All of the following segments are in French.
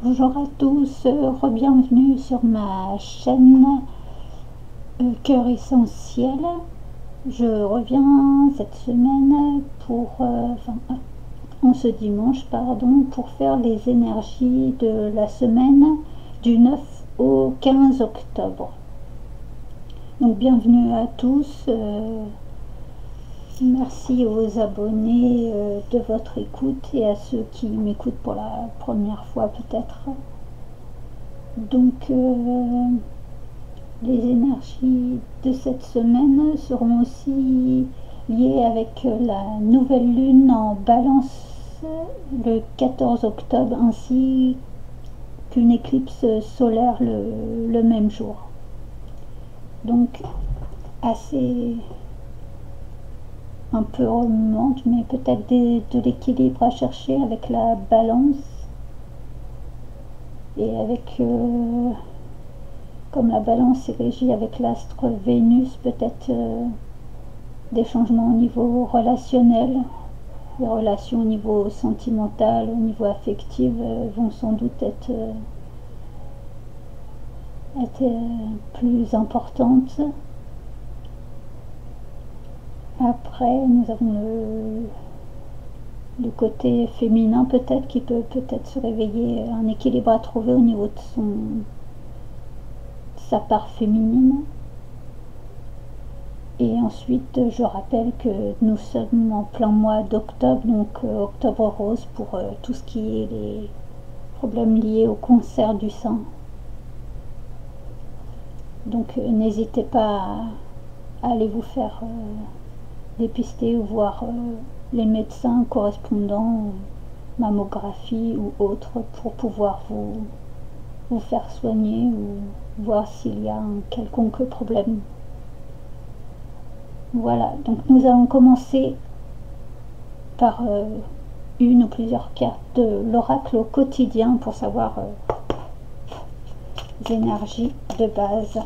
Bonjour à tous, re-bienvenue sur ma chaîne Cœur Essentiel. Je reviens cette semaine en ce dimanche, pour faire les énergies de la semaine du 9 au 15 octobre. Donc bienvenue à tous. Merci aux abonnés de votre écoute et à ceux qui m'écoutent pour la première fois peut-être. Donc les énergies de cette semaine seront aussi liées avec la nouvelle lune en Balance le 14 octobre ainsi qu'une éclipse solaire le même jour. Donc assez un peu remuante, mais peut-être de l'équilibre à chercher avec la Balance et avec comme la Balance est régie avec l'astre Vénus, peut-être des changements au niveau relationnel. Les relations au niveau sentimental, au niveau affectif vont sans doute être plus importantes. Après, nous avons le côté féminin peut-être qui peut peut-être se réveiller, un équilibre à trouver au niveau de sa part féminine. Et ensuite, je rappelle que nous sommes en plein mois d'octobre, donc octobre rose pour tout ce qui est les problèmes liés au cancer du sein. Donc n'hésitez pas à aller vous faire dépister ou voir les médecins correspondants, mammographie ou autres, pour pouvoir vous faire soigner ou voir s'il y a un quelconque problème. Voilà, donc nous allons commencer par une ou plusieurs cartes de l'oracle au quotidien pour savoir les énergies de base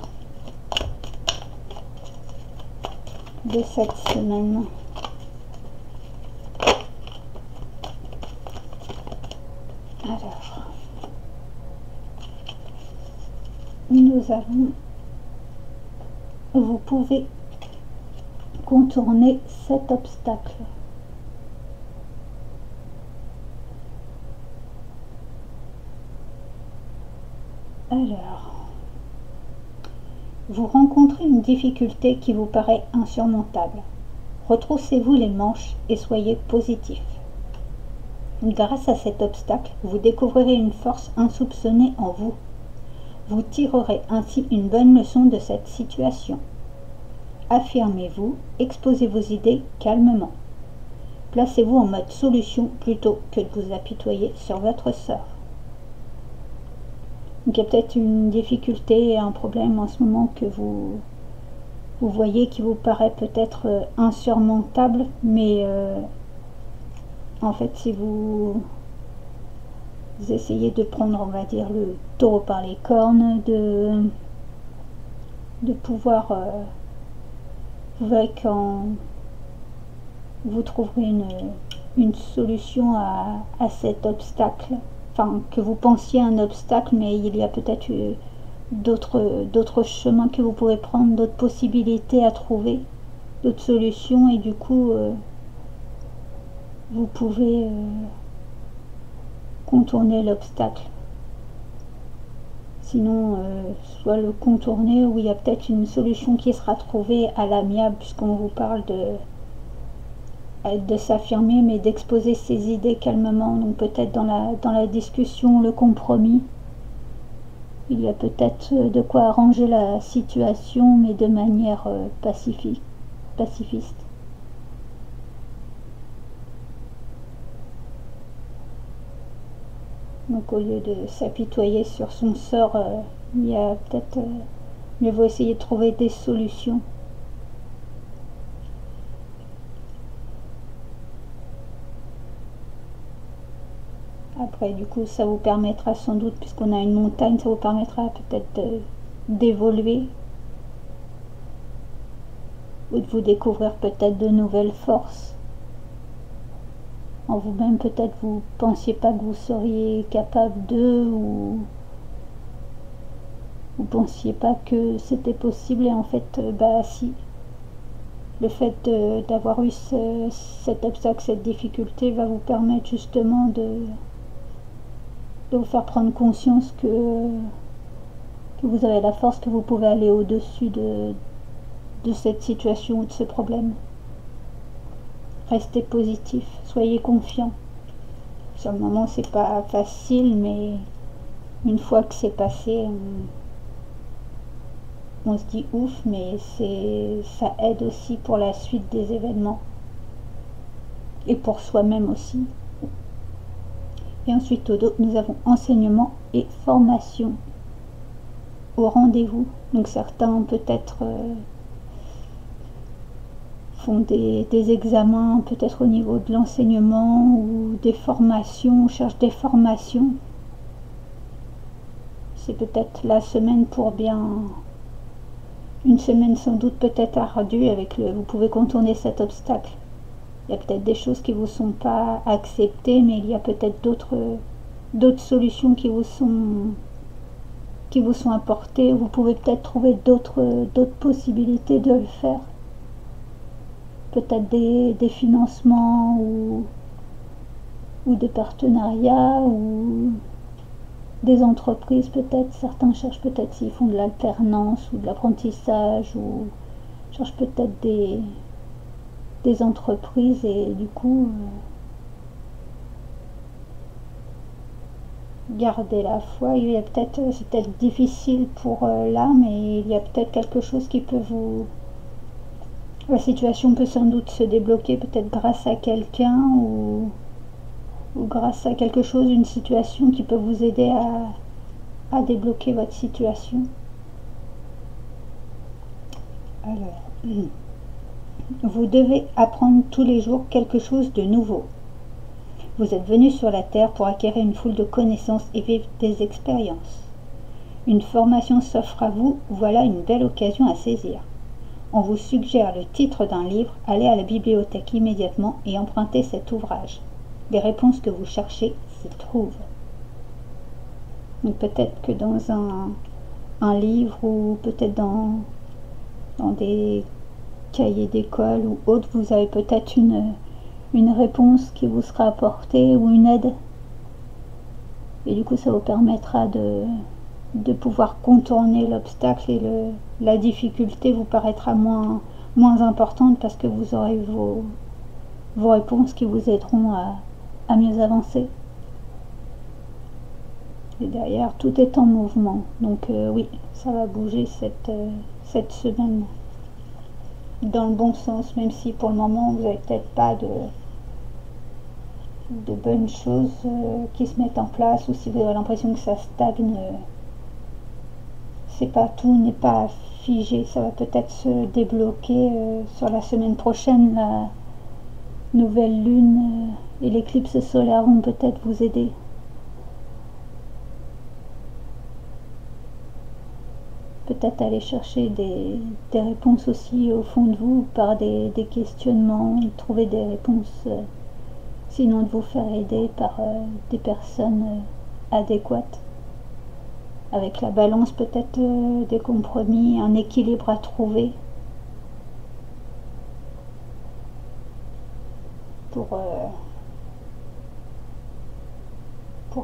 de cette semaine. Alors, nous allons, vous pouvez contourner cet obstacle. Alors, vous rencontrez une difficulté qui vous paraît insurmontable. Retroussez-vous les manches et soyez positif. Grâce à cet obstacle, vous découvrirez une force insoupçonnée en vous. Vous tirerez ainsi une bonne leçon de cette situation. Affirmez-vous, exposez vos idées calmement. Placez-vous en mode solution plutôt que de vous apitoyer sur votre sort. Donc il y a peut-être une difficulté, un problème en ce moment que vous voyez qui vous paraît peut-être insurmontable, mais en fait si vous essayez de prendre, on va dire, le taureau par les cornes, de pouvoir vous verrez quand vous trouverez une solution à cet obstacle, enfin que vous pensiez un obstacle, mais il y a peut-être d'autres chemins que vous pourrez prendre, d'autres possibilités à trouver, d'autres solutions, et du coup vous pouvez contourner l'obstacle. Sinon, soit le contourner, ou il y a peut-être une solution qui sera trouvée à l'amiable, puisqu'on vous parle de s'affirmer, mais d'exposer ses idées calmement. Donc peut-être dans la discussion, le compromis, il y a peut-être de quoi arranger la situation, mais de manière pacifiste. Donc au lieu de s'apitoyer sur son sort, il y a peut-être mieux vaut essayer de trouver des solutions. Après, du coup, ça vous permettra sans doute, puisqu'on a une montagne, ça vous permettra peut-être d'évoluer ou de vous découvrir peut-être de nouvelles forces. en vous-même, peut-être vous pensiez pas que vous seriez capable de, ou vous pensiez pas que c'était possible, et en fait, bah si. Le fait d'avoir eu cet obstacle, cette difficulté va vous permettre justement de vous faire prendre conscience que vous avez la force, que vous pouvez aller au-dessus de cette situation ou de ce problème. Restez positif, soyez confiant. Sur le moment, c'est pas facile, mais une fois que c'est passé, on se dit ouf, mais ça aide aussi pour la suite des événements et pour soi-même aussi. Et ensuite, au dos, nous avons enseignement et formation au rendez-vous. Donc certains peut-être font des examens, peut-être au niveau de l'enseignement ou des formations, cherchent des formations. C'est peut-être la semaine pour bien... Une semaine sans doute peut-être ardue, avec vous pouvez contourner cet obstacle. Il y a peut-être des choses qui ne vous sont pas acceptées, mais il y a peut-être d'autres solutions qui vous sont apportées. Vous pouvez peut-être trouver d'autres possibilités de le faire. Peut-être des financements ou des partenariats ou des entreprises peut-être. Certains cherchent peut-être s'ils font de l'alternance ou de l'apprentissage, ou cherchent peut-être des entreprises, et du coup garder la foi. Il y a peut-être, c'est peut-être difficile pour là, mais il y a peut-être quelque chose qui peut vous... La situation peut sans doute se débloquer, peut-être grâce à quelqu'un ou grâce à quelque chose, une situation qui peut vous aider à débloquer votre situation. Alors, vous devez apprendre tous les jours quelque chose de nouveau. Vous êtes venu sur la Terre pour acquérir une foule de connaissances et vivre des expériences. Une formation s'offre à vous, voilà une belle occasion à saisir. On vous suggère le titre d'un livre, allez à la bibliothèque immédiatement et empruntez cet ouvrage. Les réponses que vous cherchez s'y trouvent. Donc peut-être que dans un livre, ou peut-être dans des cahiers d'école ou autre, vous avez peut-être une réponse qui vous sera apportée, ou une aide. Et du coup, ça vous permettra de pouvoir contourner l'obstacle, et la difficulté vous paraîtra moins importante, parce que vous aurez vos réponses qui vous aideront à mieux avancer. Et derrière, tout est en mouvement. Donc oui, ça va bouger cette semaine dans le bon sens, même si pour le moment vous n'avez peut-être pas de bonnes choses qui se mettent en place, ou si vous avez l'impression que ça stagne, c'est pas, tout n'est pas figé. Ça va peut-être se débloquer sur la semaine prochaine. La nouvelle lune et l'éclipse solaire vont peut-être vous aider. Peut-être aller chercher des réponses aussi au fond de vous, par des questionnements, trouver des réponses, sinon de vous faire aider par des personnes adéquates. Avec la balance, peut-être des compromis, un équilibre à trouver pour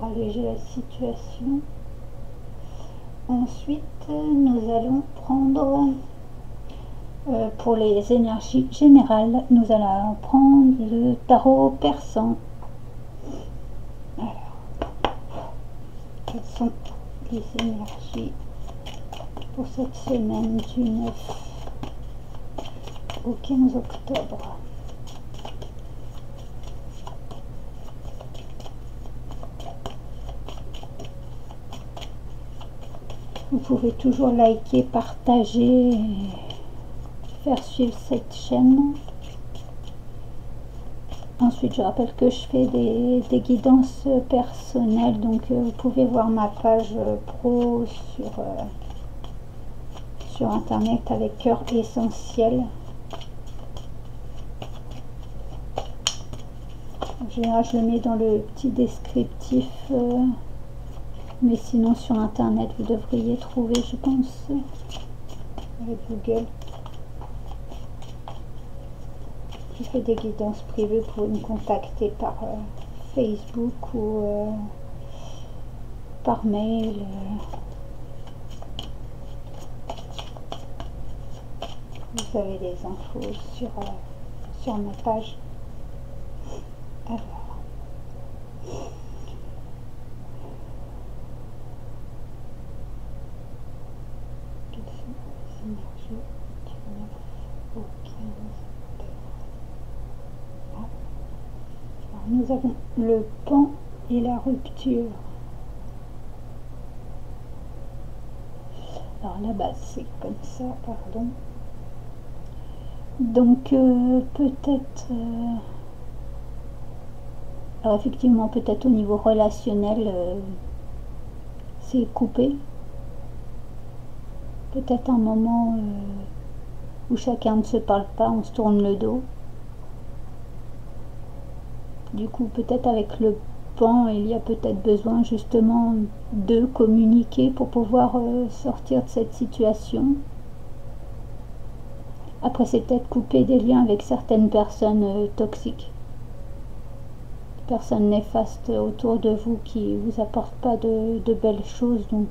alléger la situation. Ensuite, nous allons prendre, pour les énergies générales, nous allons prendre le tarot persan. Alors, quelles sont les énergies pour cette semaine du 9 au 15 octobre? Vous pouvez toujours liker, partager, faire suivre cette chaîne. Ensuite, je rappelle que je fais des guidances personnelles, donc vous pouvez voir ma page pro sur internet avec Cœur Essentiel. général, je le mets dans le petit descriptif, mais sinon sur internet vous devriez trouver, je pense, avec Google. Je fais des guidances privées, vous pouvez me contacter par Facebook ou par mail. Vous avez des infos sur ma page. Alors, quelles sont les énergies du 9 au 15 heures? Alors, nous avons le pan et la rupture. Alors là-bas, c'est comme ça, pardon. Donc peut-être... alors effectivement, peut-être au niveau relationnel, c'est coupé. Peut-être un moment où chacun ne se parle pas, on se tourne le dos. Du coup, peut-être avec le pan, il y a peut-être besoin justement de communiquer pour pouvoir sortir de cette situation. Après, c'est peut-être couper des liens avec certaines personnes toxiques. Personnes néfastes autour de vous qui vous apportent pas de belles choses, donc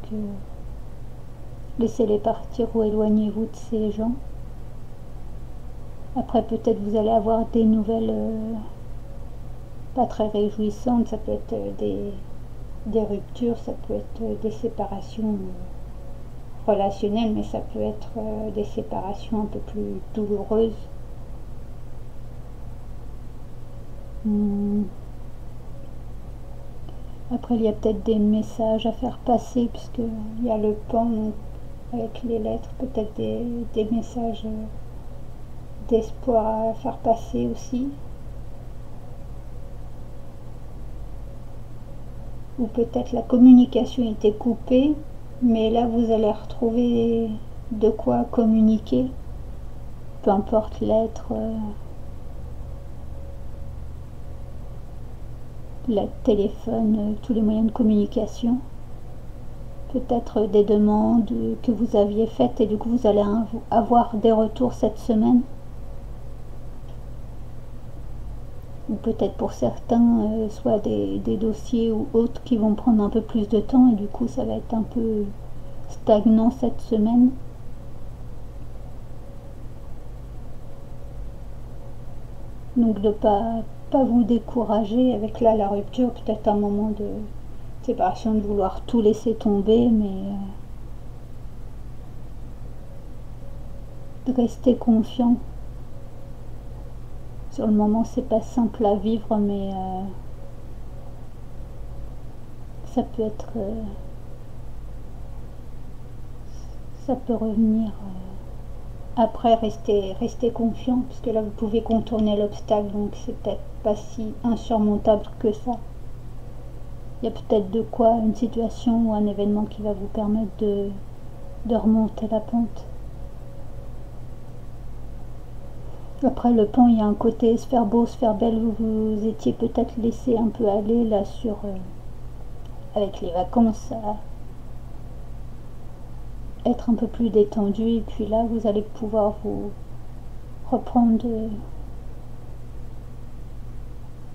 laissez-les partir ou éloignez-vous de ces gens. Après, peut-être vous allez avoir des nouvelles pas très réjouissantes, ça peut être des ruptures, ça peut être des séparations relationnelles, mais ça peut être des séparations un peu plus douloureuses. Après, il y a peut-être des messages à faire passer, puisqu'il y a le pan, donc, avec les lettres, peut-être des messages d'espoir à faire passer aussi. Ou peut-être la communication était coupée, mais là vous allez retrouver de quoi communiquer, peu importe l'être, le téléphone, tous les moyens de communication. Peut-être des demandes que vous aviez faites et du coup vous allez avoir des retours cette semaine. Ou peut-être pour certains, soit des dossiers ou autres qui vont prendre un peu plus de temps et du coup ça va être un peu stagnant cette semaine. Donc de pas vous décourager avec là la rupture, peut-être un moment de séparation, de vouloir tout laisser tomber, mais de rester confiant. Sur le moment c'est pas simple à vivre, mais ça peut être ça peut revenir. Après, restez confiant, parce que là vous pouvez contourner l'obstacle, donc c'est peut-être pas si insurmontable que ça. Il y a peut-être de quoi, une situation ou un événement qui va vous permettre de remonter la pente. Après le pan, il y a un côté se faire beau, se faire belle, vous vous étiez peut-être laissé un peu aller là sur avec les vacances, à être un peu plus détendu, et puis là vous allez pouvoir vous reprendre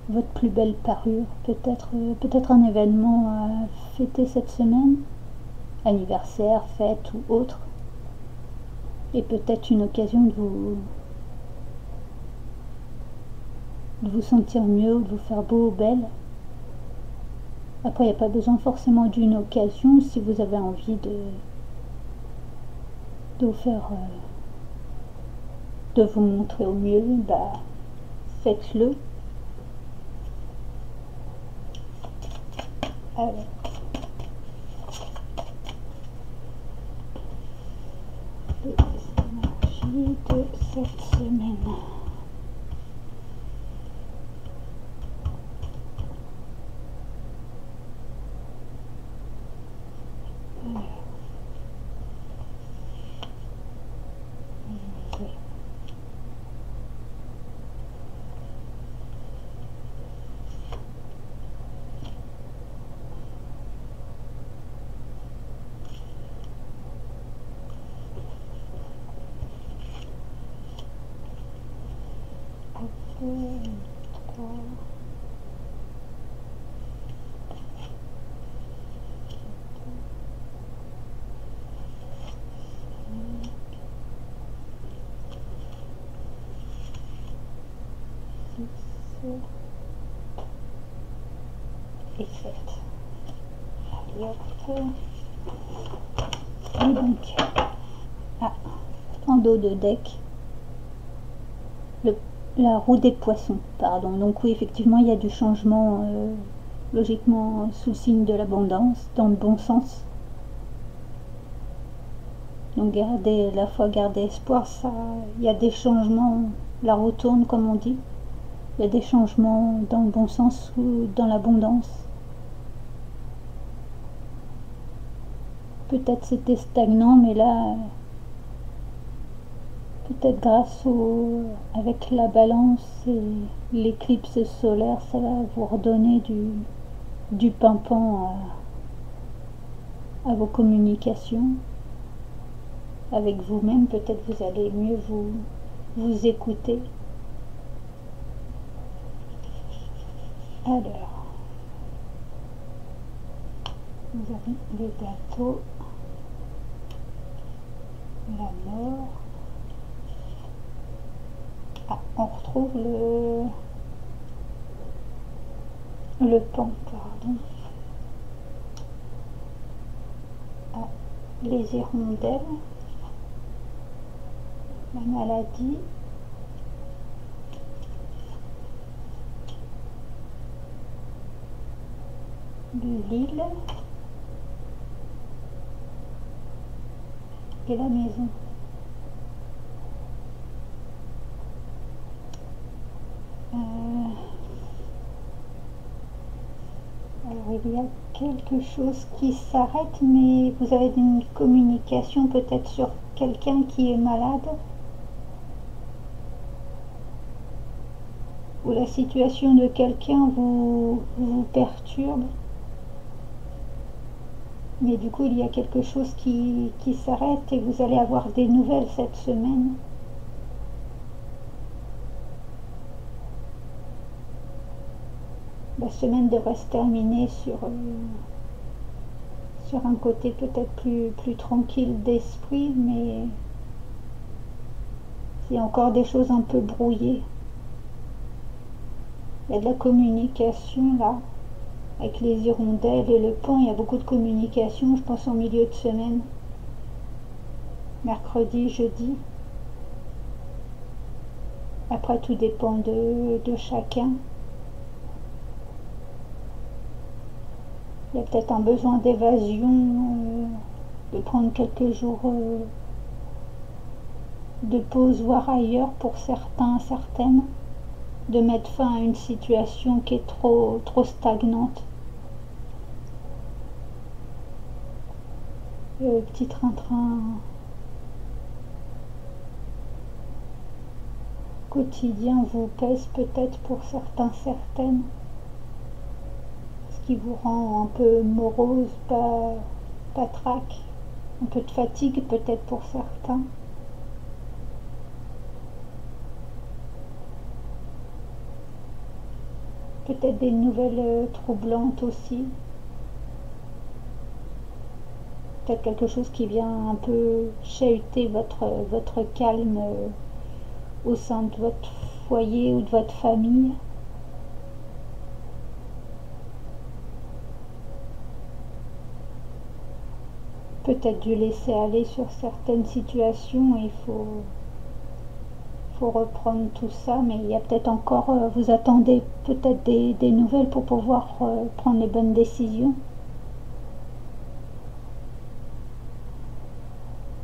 votre plus belle parure, peut-être un événement à fêter cette semaine, anniversaire, fête ou autre, et peut-être une occasion de vous sentir mieux, de vous faire beau ou belle. Après, il n'y a pas besoin forcément d'une occasion. Si vous avez envie de vous faire de vous montrer au mieux, bah faites-le. Alors, les énergies de cette semaine. 3, 6 et 7. Allez hop. Et donc, en dos de deck, la roue des poissons, pardon. Donc oui, effectivement, il y a du changement, logiquement, sous le signe de l'abondance, dans le bon sens. Donc la foi, garder espoir, ça, il y a des changements, la roue tourne comme on dit. Il y a des changements dans le bon sens ou dans l'abondance. Peut-être c'était stagnant, mais là, peut-être grâce avec la balance et l'éclipse solaire, ça va vous redonner du pimpant à vos communications. Avec vous-même, peut-être vous allez mieux vous écouter. Alors, vous avez les bateaux, la mort. On retrouve le pan, pardon. Les hirondelles, la maladie, l'île et la maison. Alors il y a quelque chose qui s'arrête, mais vous avez une communication peut-être sur quelqu'un qui est malade, ou la situation de quelqu'un vous perturbe, mais du coup il y a quelque chose qui s'arrête et vous allez avoir des nouvelles cette semaine. La semaine devrait se terminer sur un côté peut-être plus tranquille d'esprit, mais il y a encore des choses un peu brouillées. Il y a de la communication là, avec les hirondelles et le pan, il y a beaucoup de communication, je pense en milieu de semaine, mercredi, jeudi. Après tout dépend de chacun. Il y a peut-être un besoin d'évasion, de prendre quelques jours de pause, voire ailleurs pour certains, certaines, de mettre fin à une situation qui est trop stagnante. Le petit train-train quotidien vous pèse peut-être pour certains, certaines, ce qui vous rend un peu morose, patraque, un peu de fatigue peut-être pour certains. Peut-être des nouvelles troublantes aussi. Peut-être quelque chose qui vient un peu chahuter votre calme au sein de votre foyer ou de votre famille. Peut-être du laisser aller sur certaines situations et il faut reprendre tout ça, mais il y a peut-être encore, vous attendez peut-être des nouvelles pour pouvoir prendre les bonnes décisions.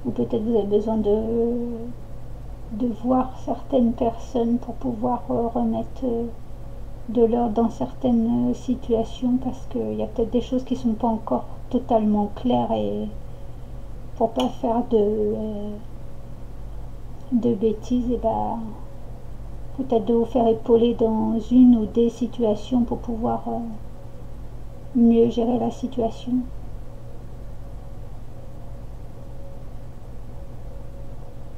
Ou peut-être vous avez besoin de voir certaines personnes pour pouvoir remettre de l'ordre dans certaines situations, parce qu'il y a peut-être des choses qui ne sont pas encore totalement claires, et pour pas faire de bêtises, et peut-être de vous faire épauler dans une ou des situations pour pouvoir mieux gérer la situation.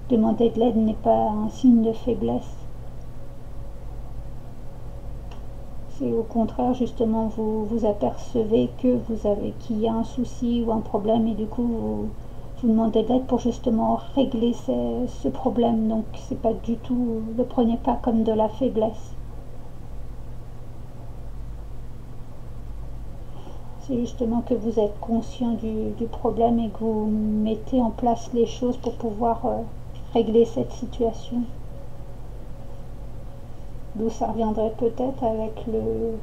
Demander de l'aide n'est pas un signe de faiblesse. c'est au contraire justement vous apercevez que qu'il y a un souci ou un problème et du coup vous demandez de l'aide pour justement régler ce problème. Donc c'est pas du tout, ne le prenez pas comme de la faiblesse. C'est justement que vous êtes conscient du problème et que vous mettez en place les choses pour pouvoir régler cette situation. D'où ça reviendrait peut-être avec le...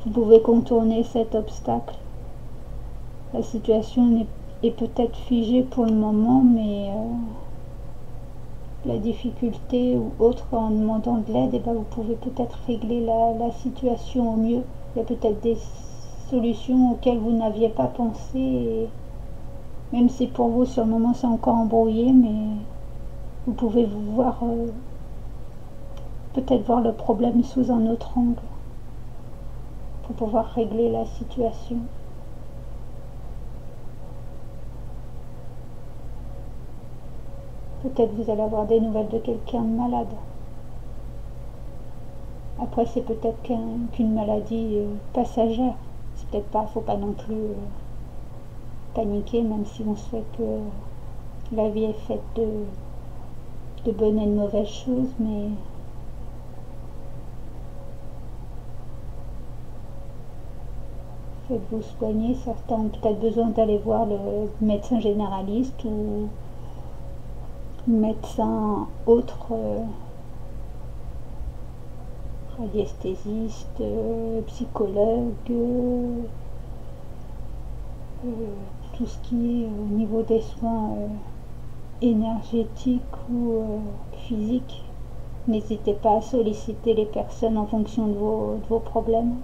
Vous pouvez contourner cet obstacle. La situation est peut-être figée pour le moment, mais la difficulté ou autre en demandant de l'aide, et ben vous pouvez peut-être régler la situation au mieux. Il y a peut-être des solutions auxquelles vous n'aviez pas pensé, et même si pour vous sur le moment c'est encore embrouillé, mais vous pouvez vous voir peut-être voir le problème sous un autre angle pour pouvoir régler la situation. Peut-être vous allez avoir des nouvelles de quelqu'un de malade. Après c'est peut-être qu'une maladie passagère. C'est peut-être pas, faut pas non plus paniquer, même si on sait que la vie est faite de bonnes et de mauvaises choses, mais faites-vous soigner. Certains ont peut-être besoin d'aller voir le médecin généraliste ou médecin autre, radiesthésiste, psychologue, tout ce qui est au niveau des soins énergétiques ou physiques. N'hésitez pas à solliciter les personnes en fonction de vos problèmes.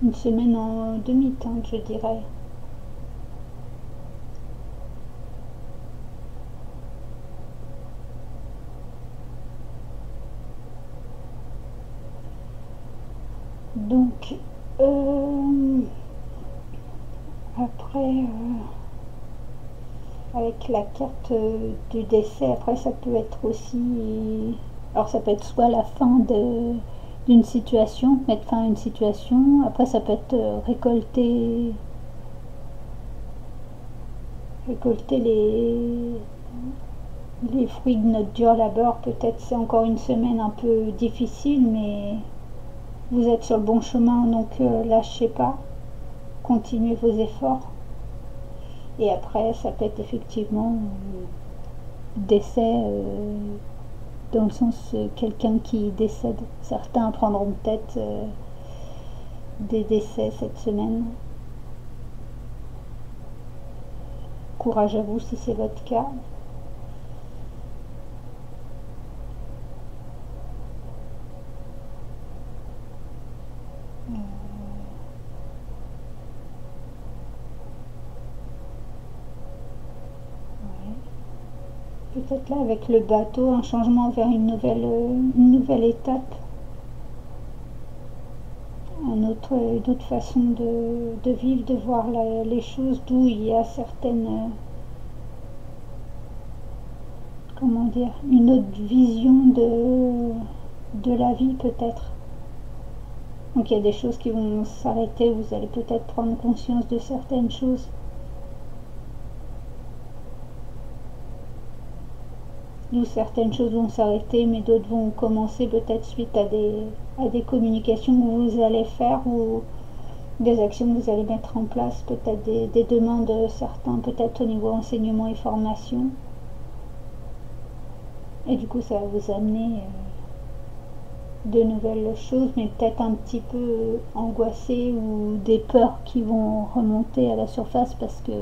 Une semaine en demi-teinte, je dirais. Donc, après, avec la carte du décès, après ça peut être aussi... Alors ça peut être soit la fin d'une situation, mettre fin à une situation. Après ça peut être récolter les fruits de notre dur labeur. Peut-être c'est encore une semaine un peu difficile, mais vous êtes sur le bon chemin, donc lâchez pas, continuez vos efforts. Et après ça peut être effectivement décès dans le sens quelqu'un qui décède. Certains prendront peut-être des décès cette semaine. Courage à vous si c'est votre cas. Peut-être là avec le bateau, un changement vers une nouvelle étape, une autre façon de vivre, de voir les choses, d'où il y a certaines, comment dire, une autre vision de la vie peut-être. Donc il y a des choses qui vont s'arrêter, vous allez peut-être prendre conscience de certaines choses. D'où certaines choses vont s'arrêter, mais d'autres vont commencer peut-être suite à des communications que vous allez faire ou des actions que vous allez mettre en place, peut-être des demandes certains, peut-être au niveau enseignement et formation. Et du coup, ça va vous amener de nouvelles choses, mais peut-être un petit peu angoissé ou des peurs qui vont remonter à la surface parce que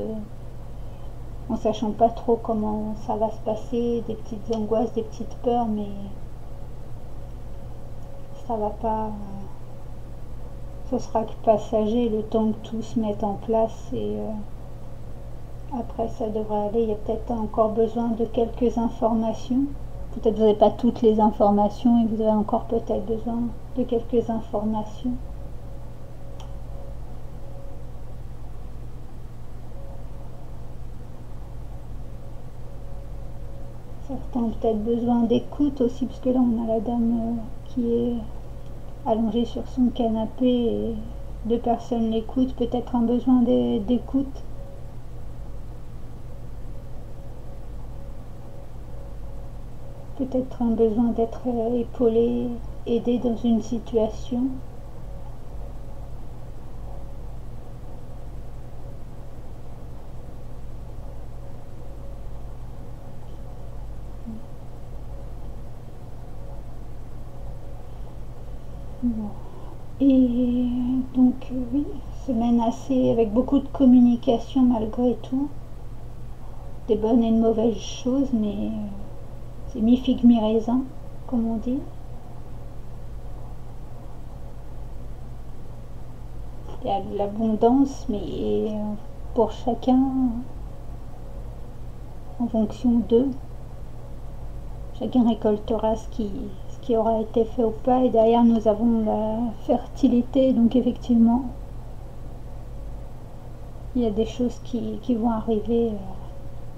en sachant pas trop comment ça va se passer, des petites angoisses, des petites peurs, mais ça va pas, ce sera que passager le temps que tout se mette en place et après ça devrait aller. Il y a peut-être encore besoin de quelques informations, peut-être vous n'avez pas toutes les informations et vous avez encore peut-être besoin de quelques informations. Certains ont peut-être besoin d'écoute aussi, parce que là on a la dame qui est allongée sur son canapé et deux personnes l'écoutent, peut-être un besoin d'écoute. Peut-être un besoin d'être épaulé, aidé dans une situation. Bon. Et donc oui, semaine assez avec beaucoup de communication malgré tout, des bonnes et de mauvaises choses, mais c'est mi-figue mi-raisin, comme on dit. Il y a de l'abondance, mais pour chacun, en fonction d'eux, chacun récoltera ce qui aura été fait ou pas. Et derrière, nous avons la fertilité, donc effectivement, il y a des choses qui vont arriver,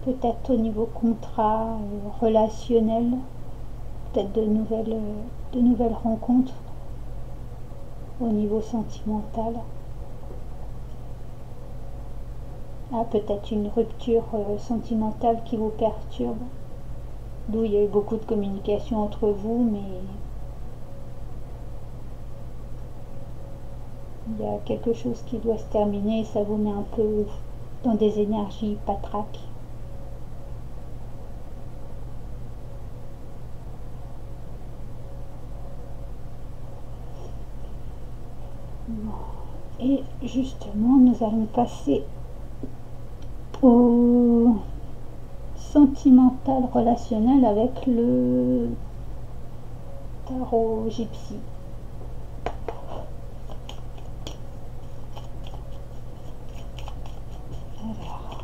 peut-être au niveau contrat, relationnel, peut-être de nouvelles rencontres au niveau sentimental. Ah, peut-être une rupture sentimentale qui vous perturbe, d'où il y a eu beaucoup de communication entre vous, mais il y a quelque chose qui doit se terminer et ça vous met un peu dans des énergies patraques. Et justement, nous allons passer au sentimental relationnel avec le tarot gypsy. Alors,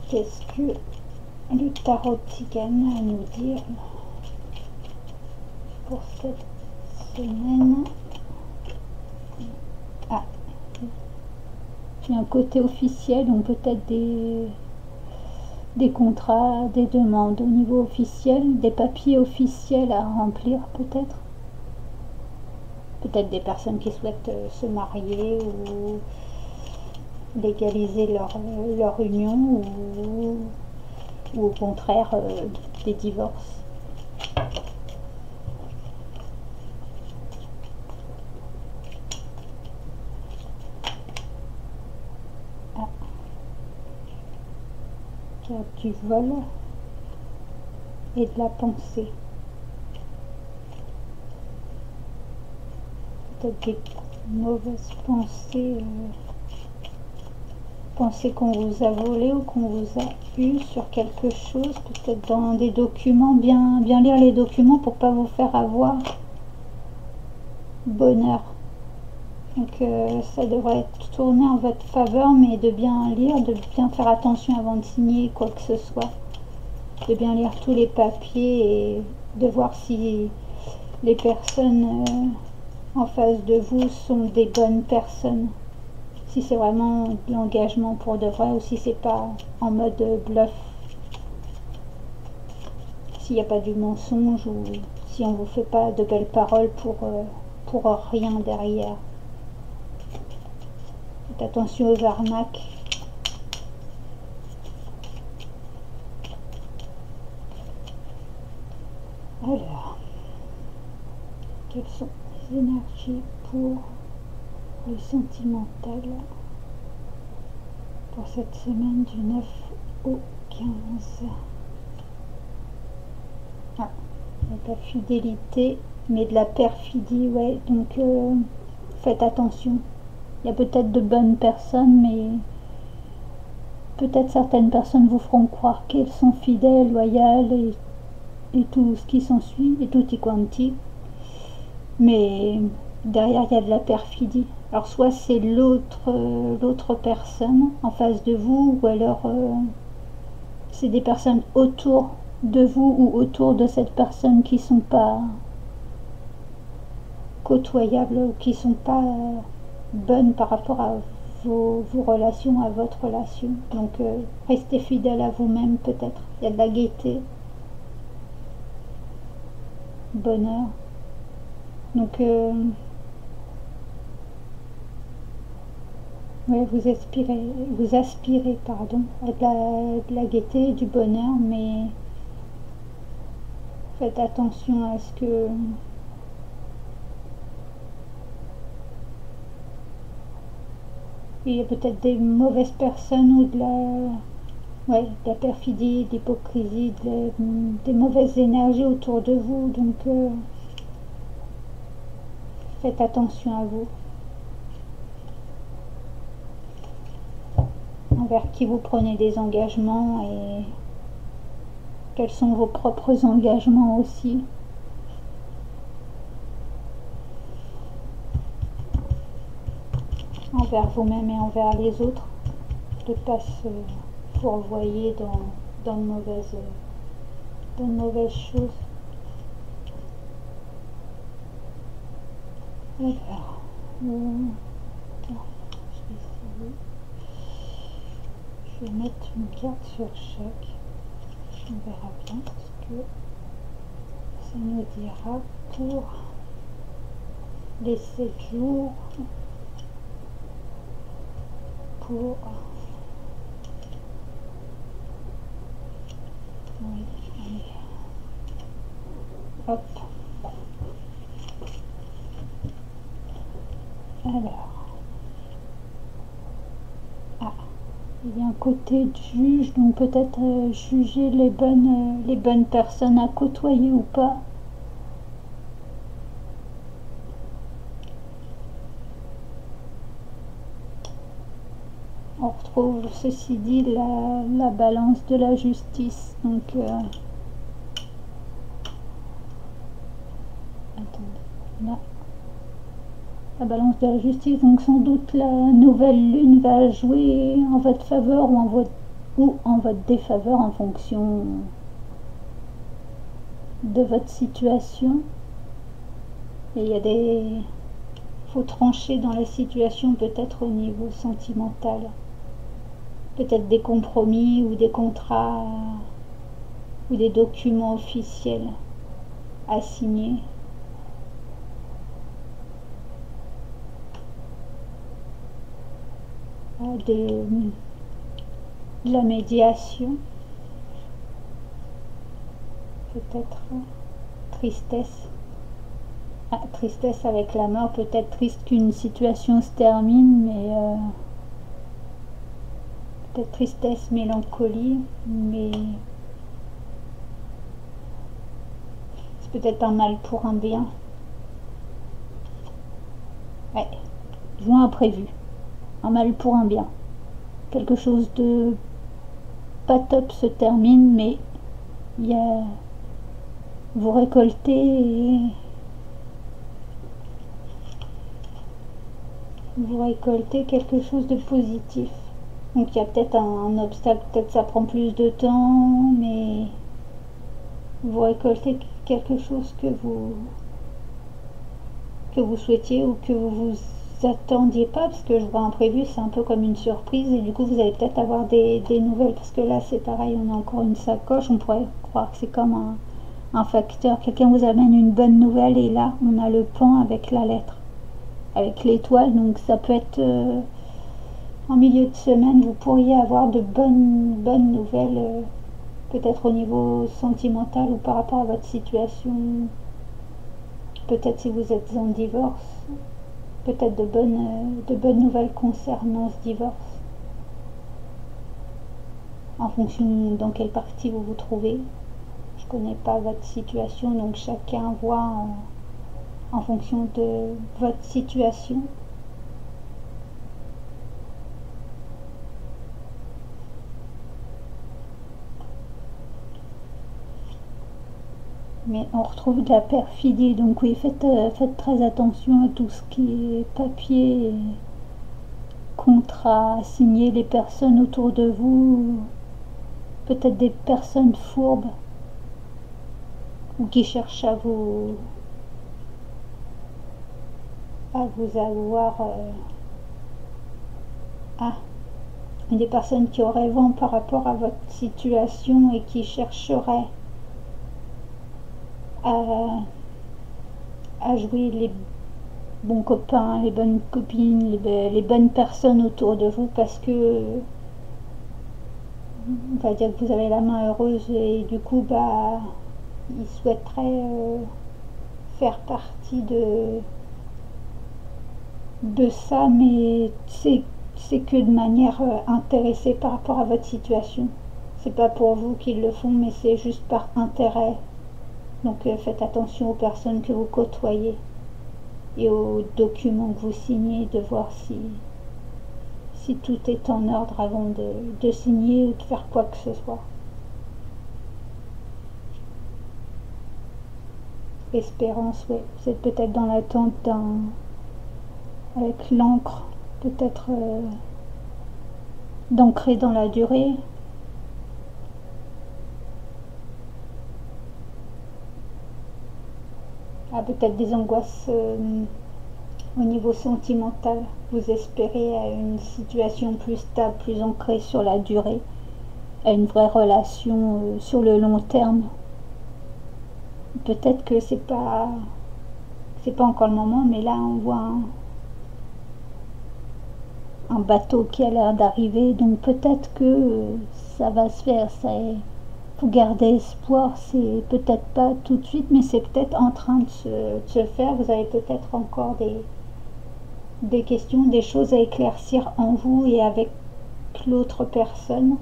qu'est-ce que le tarot tzigane a à nous dire pour cette semaine? Ah, il y a un côté officiel, donc peut-être des contrats, des demandes au niveau officiel, des papiers officiels à remplir peut-être. Peut-être des personnes qui souhaitent se marier ou légaliser leur union ou au contraire des divorces. Ah. Carte du vol et de la pensée. Peut-être des mauvaises pensées, pensées qu'on vous a volé ou qu'on vous a eu sur quelque chose, peut-être dans des documents, bien lire les documents pour pas vous faire avoir. Bonheur. Donc ça devrait être tourné en votre faveur, mais de bien lire, de bien faire attention avant de signer quoi que ce soit, de bien lire tous les papiers et de voir si les personnes en face de vous sont des bonnes personnes, si c'est vraiment de l'engagement pour de vrai ou si c'est pas en mode bluff, s'il n'y a pas du mensonge ou si on vous fait pas de belles paroles pour rien derrière. Faites attention aux arnaques. Alors, quelles sont les énergies pour le sentimental pour cette semaine du 9 au 15? Ah, il y a de la fidélité, mais de la perfidie, ouais, donc faites attention. Il y a peut-être de bonnes personnes, mais peut-être certaines personnes vous feront croire qu'elles sont fidèles, loyales et tout ce qui s'ensuit, et tutti quanti. Mais derrière, il y a de la perfidie. Alors soit c'est l'autre personne en face de vous, ou alors c'est des personnes autour de vous ou autour de cette personne qui sont pas côtoyables ou qui sont pas bonne par rapport à vos relations, à votre relation. Donc restez fidèle à vous-même peut-être. Il y a de la gaieté, bonheur. Donc ouais, vous aspirez pardon, à de la gaieté, du bonheur, mais faites attention à ce que il y a peut-être des mauvaises personnes ou ouais, de la perfidie, de l'hypocrisie, des mauvaises énergies autour de vous. Donc faites attention à vous, envers qui vous prenez des engagements et quels sont vos propres engagements aussi. Envers vous-même et envers les autres, de ne pas se fourvoyer dans de mauvaises choses. Alors, je vais mettre une carte sur chaque. On verra bien ce que ça nous dira pour les 7 jours. Pour oui, allez. Hop. Alors, il y a un côté de juge, donc peut-être juger les bonnes personnes à côtoyer ou pas. On retrouve, ceci dit, la balance de la justice. Donc, attendez, là. La balance de la justice, donc sans doute la nouvelle lune va jouer en votre faveur ou en votre défaveur en fonction de votre situation. Et il y a faut trancher dans la situation peut-être au niveau sentimental. Peut-être des compromis ou des contrats ou des documents officiels à signer. De la médiation, peut-être tristesse. Tristesse avec la mort, peut-être triste qu'une situation se termine, mais peut-être tristesse, mélancolie, mais c'est peut-être un mal pour un bien. Ouais, juin imprévu. Un mal pour un bien. Quelque chose de pas top se termine, mais il y a vous récoltez quelque chose de positif. Donc il y a peut-être un obstacle, peut-être ça prend plus de temps, mais vous récoltez quelque chose que vous souhaitiez ou que vous vous attendiez pas, parce que je vois imprévu, c'est un peu comme une surprise, et du coup vous allez peut-être avoir des nouvelles, parce que là c'est pareil, on a encore une sacoche, on pourrait croire que c'est comme un facteur, quelqu'un vous amène une bonne nouvelle, et là on a le pan avec la lettre, avec l'étoile, donc ça peut être en milieu de semaine, vous pourriez avoir de bonnes nouvelles, peut-être au niveau sentimental ou par rapport à votre situation, peut-être si vous êtes en divorce, peut-être de bonnes nouvelles concernant ce divorce, en fonction dans quelle partie vous vous trouvez. Je connais pas votre situation, donc chacun voit en fonction de votre situation. Mais on retrouve de la perfidie, donc oui, faites très attention à tout ce qui est papier, contrat, signer les personnes autour de vous, peut-être des personnes fourbes ou qui cherchent à vous avoir Ah, des personnes qui auraient vent par rapport à votre situation et qui chercheraient à, à jouer les bons copains, les bonnes copines, les bonnes personnes autour de vous parce que on va dire que vous avez la main heureuse et du coup bah ils souhaiteraient faire partie de ça, mais c'est que de manière intéressée par rapport à votre situation. C'est pas pour vous qu'ils le font, mais c'est juste par intérêt. Donc faites attention aux personnes que vous côtoyez et aux documents que vous signez, de voir si tout est en ordre avant de signer ou de faire quoi que ce soit. Espérance, ouais. Vous êtes peut-être dans l'attente avec l'encre, peut-être d'ancrer dans la durée. Ah, peut-être des angoisses au niveau sentimental. Vous espérez à une situation plus stable, plus ancrée sur la durée, à une vraie relation sur le long terme. Peut-être que c'est pas encore le moment, mais là on voit un bateau qui a l'air d'arriver, donc peut-être que ça va se faire. Ça est, faut garder espoir. C'est peut-être pas tout de suite, mais c'est peut-être en train de se faire. Vous avez peut-être encore des questions, des choses à éclaircir en vous et avec l'autre personne.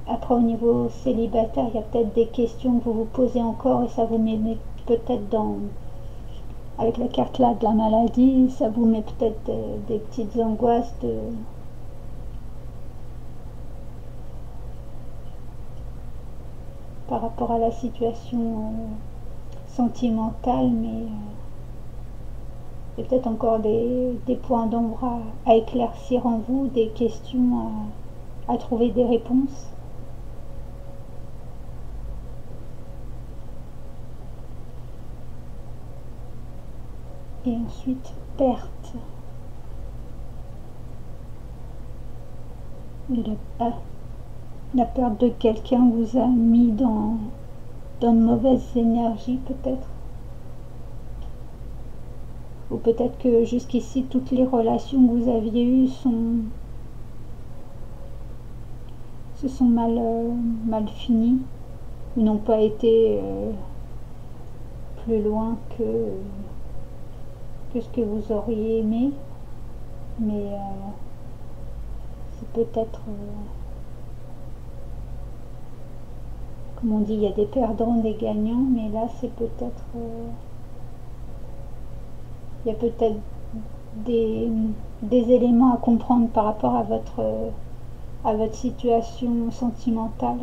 Après, au niveau célibataire, il y a peut-être des questions que vous vous posez encore et ça vous met peut-être dans, avec la carte là de la maladie, ça vous met peut-être des petites angoisses par rapport à la situation sentimentale, mais il y a peut-être encore des points d'ombre à éclaircir en vous, des questions à trouver des réponses. Et ensuite, perte. La perte de quelqu'un vous a mis dans de mauvaises énergies peut-être. Ou peut-être que jusqu'ici, toutes les relations que vous aviez eues se sont mal finies ou n'ont pas été plus loin que ce que vous auriez aimé. Mais c'est peut-être, comme on dit, il y a des perdants, des gagnants, mais là c'est peut-être, il y a peut-être des éléments à comprendre par rapport à votre situation sentimentale.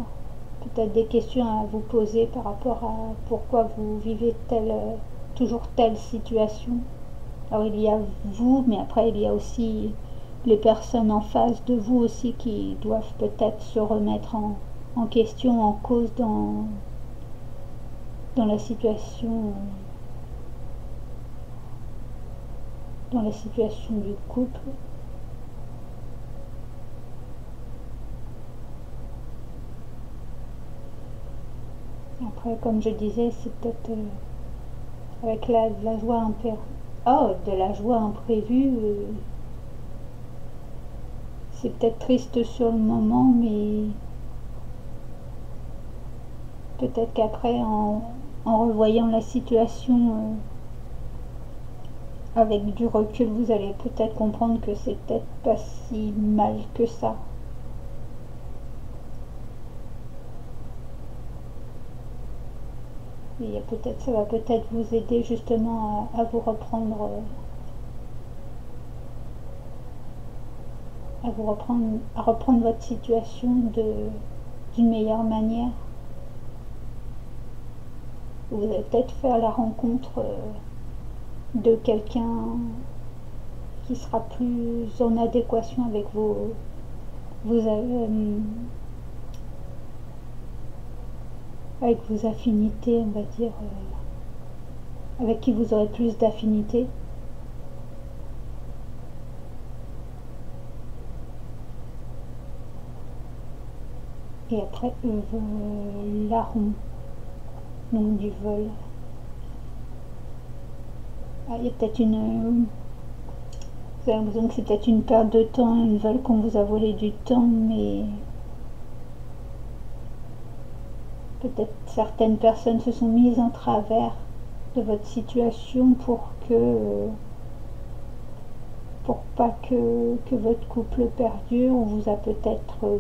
Peut-être des questions à vous poser par rapport à pourquoi vous vivez toujours telle situation. Alors il y a vous, mais après il y a aussi les personnes en face de vous aussi qui doivent peut-être se remettre en question, en cause dans la situation du couple. Après, comme je disais, c'est peut-être avec la joie imprévue. Oh, de la joie imprévue, c'est peut-être triste sur le moment, mais peut-être qu'après, en revoyant la situation avec du recul, vous allez peut-être comprendre que c'est peut-être pas si mal que ça. Et ça va peut-être vous aider justement à vous reprendre, à reprendre votre situation d'une meilleure manière. Vous allez peut-être faire la rencontre de quelqu'un qui sera plus en adéquation avec avec vos affinités, on va dire, avec qui vous aurez plus d'affinités. Et après, larron, donc du vol. Ah, il y a peut-être une... Vous avez l'impression que c'est peut-être une perte de temps, ils veulent qu'on vous a volé du temps, mais peut-être certaines personnes se sont mises en travers de votre situation pour pas que votre couple perdure. On vous a peut-être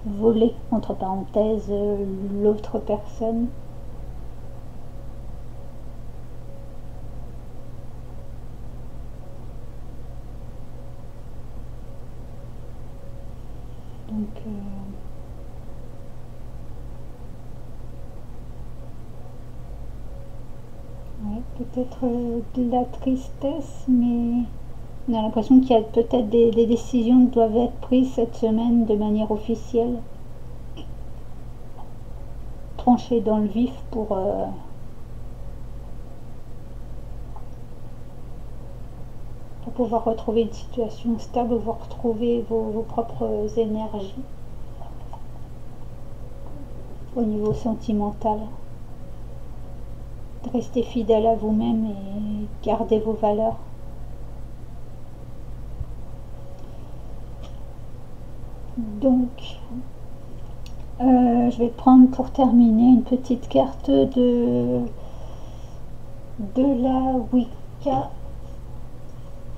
volé, entre parenthèses, l'autre personne. Donc ouais, peut-être de la tristesse, mais on a l'impression qu'il y a peut-être des décisions qui doivent être prises cette semaine de manière officielle, tranchées dans le vif pour pouvoir retrouver une situation stable, vous retrouver vos propres énergies au niveau sentimental. Restez fidèle à vous-même et gardez vos valeurs. Donc, je vais prendre pour terminer une petite carte de la Wicca,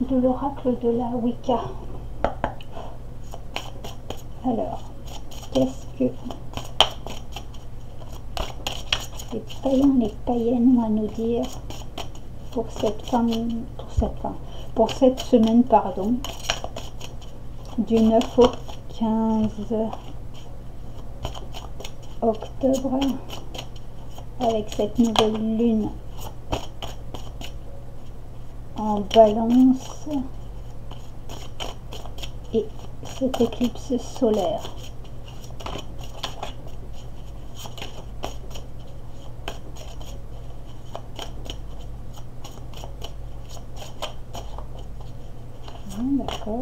de l'oracle de la Wicca. Alors, qu'est-ce que les païens, les païennes ont à nous dire pour cette pour cette semaine, pardon, du 9 au 15 octobre, avec cette nouvelle lune en balance et cette éclipse solaire. D'accord.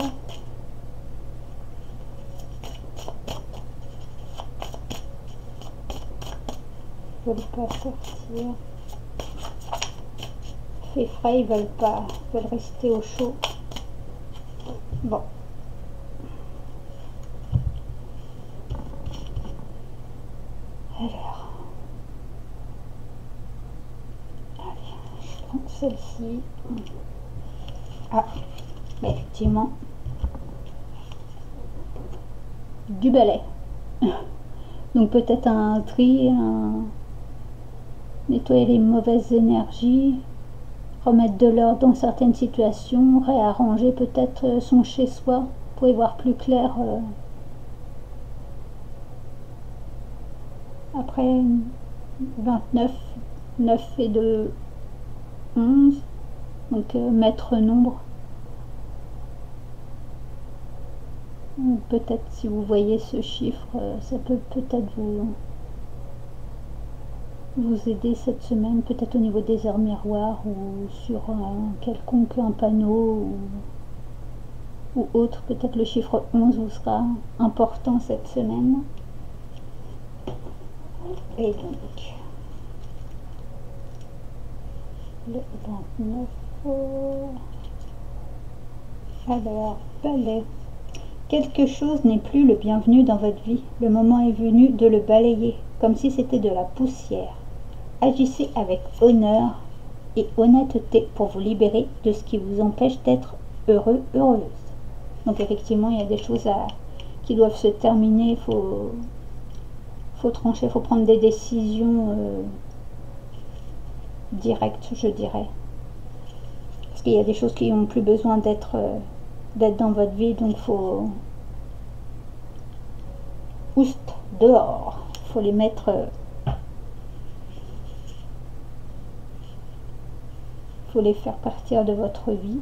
Ils veulent pas sortir. Fait frais, ils veulent pas, ils veulent rester au chaud. Bon. Alors. Allez, je prends celle-ci. Ah, mais effectivement. Du balai. Donc peut-être un tri, nettoyer les mauvaises énergies, remettre de l'ordre dans certaines situations, réarranger peut-être son chez-soi pour y voir plus clair après 29, 9 et 2, 11, donc maître nombre. Peut-être si vous voyez ce chiffre, ça peut peut-être vous aider cette semaine, peut-être au niveau des heures miroirs ou sur un quelconque un panneau ou autre. Peut-être le chiffre 11 vous sera important cette semaine. Et donc le 29. Alors, balai. Quelque chose n'est plus le bienvenu dans votre vie. Le moment est venu de le balayer, comme si c'était de la poussière. Agissez avec honneur et honnêteté pour vous libérer de ce qui vous empêche d'être heureux, heureuse. Donc effectivement, il y a des choses qui doivent se terminer. Il faut trancher, il faut prendre des décisions directes, je dirais. Parce qu'il y a des choses qui n'ont plus besoin d'être dans votre vie, donc il faut oust dehors. Il faut les mettre... faut les faire partir de votre vie.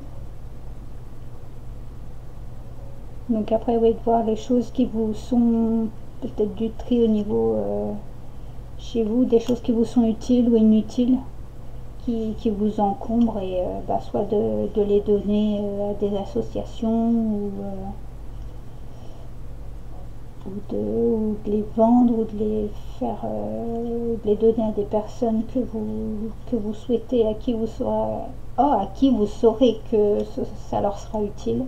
Donc après, oui, de voir les choses qui vous sont peut-être du tri au niveau chez vous, des choses qui vous sont utiles ou inutiles, qui vous encombrent, et soit de les donner à des associations ou de les vendre, ou de les faire, de les donner à des personnes que vous souhaitez, à qui vous saurez que ça leur sera utile.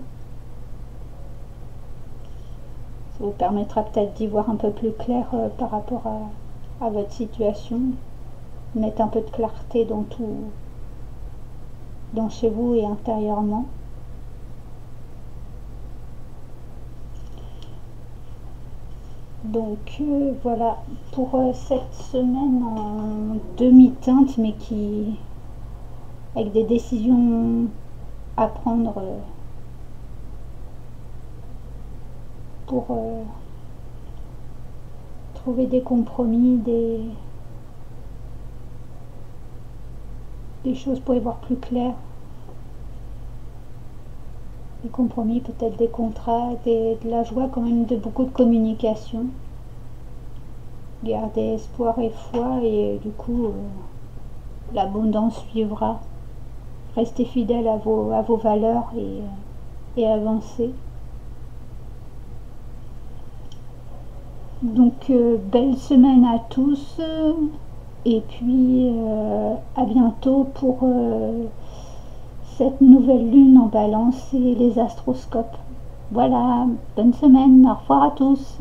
Ça vous permettra peut-être d'y voir un peu plus clair par rapport à votre situation, mettre un peu de clarté dans tout, dans chez vous et intérieurement. Donc voilà pour cette semaine en demi-teinte, mais qui avec des décisions à prendre pour trouver des compromis, des choses pour y voir plus clair. Des compromis, peut-être des contrats, de la joie quand même, de beaucoup de communication. Gardez espoir et foi et du coup l'abondance suivra. Restez fidèles à vos valeurs et avancez. Donc belle semaine à tous et puis à bientôt pour cette nouvelle lune en balance et les astroscopes. Voilà, bonne semaine, au revoir à tous.